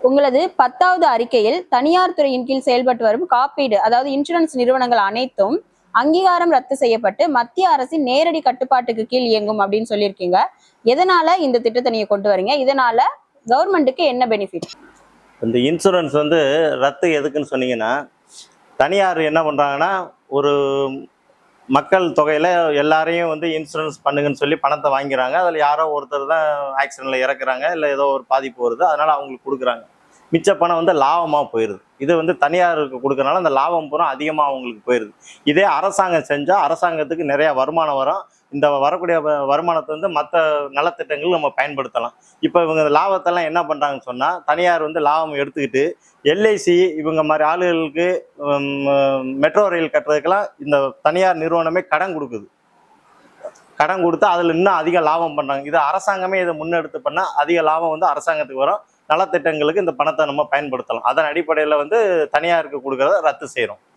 உங்களது 10வது அறிக்கையில் தனியார் துறையின் கீழ் செயல்பட்டு வரும் காப்பீடு அதாவது இன்சூரன்ஸ் நிறுவனங்கள் அனைத்தும் அங்கீகாரம் ரத்து செய்யப்பட்டு மத்திய அரசின் நேரடி கட்டுப்பாட்டுக்கு கீழ் இயங்கும் அப்படின்னு சொல்லியிருக்கீங்க. எதனால இந்த திட்டத்தை நீங்க கொண்டு வரீங்க? இதனால கவர்மெண்ட்டுக்கு என்ன பெனிஃபிட்? இந்த இன்சூரன்ஸ் ரத்து எதுக்குன்னு சொன்னீங்கன்னா, தனியார் என்ன பண்ணுறாங்கன்னா, ஒரு மக்கள் தொகையில் எல்லாரையும் இன்சூரன்ஸ் பண்ணுங்கன்னு சொல்லி பணத்தை வாங்கிறாங்க. அதில் யாரோ ஒருத்தர் தான் ஆக்சிடெண்ட்டில் இறக்குறாங்க, இல்லை ஏதோ ஒரு பாதிப்பு வருது, அதனால் அவங்களுக்கு கொடுக்குறாங்க. மிச்ச பணம் லாபமாக போயிடுது. இது தனியாருக்கு கொடுக்கறனால அந்த லாபம் பூரா அதிகமாக அவங்களுக்கு போயிடுது. இதே அரசாங்கம் செஞ்சால் அரசாங்கத்துக்கு நிறையா வருமானம் வரும். இந்த வரக்கூடிய வருமானத்தை மற்ற நலத்திட்டங்கள் நம்ம பயன்படுத்தலாம். இப்போ இவங்க லாபத்தெல்லாம் என்ன பண்ணுறாங்கன்னு சொன்னால், தனியார் லாபம் எடுத்துக்கிட்டு எல்ஐசி இவங்க மாதிரி ஆளுகளுக்கு மெட்ரோ ரயில் கட்டுறதுக்கெல்லாம் இந்த தனியார் நிறுவனமே கடன் கொடுக்குது. கடன் கொடுத்து அதில் இன்னும் அதிக லாபம் பண்ணுறாங்க. இது அரசாங்கமே இதை முன்னெடுத்து பண்ணால் அதிக லாபம் அரசாங்கத்துக்கு வரும். நலத்திட்டங்களுக்கு இந்த பணத்தை நம்ம பயன்படுத்தலாம். அதன் அடிப்படையில் தனியாருக்கு கொடுக்கறத ரத்து செய்கிறோம்.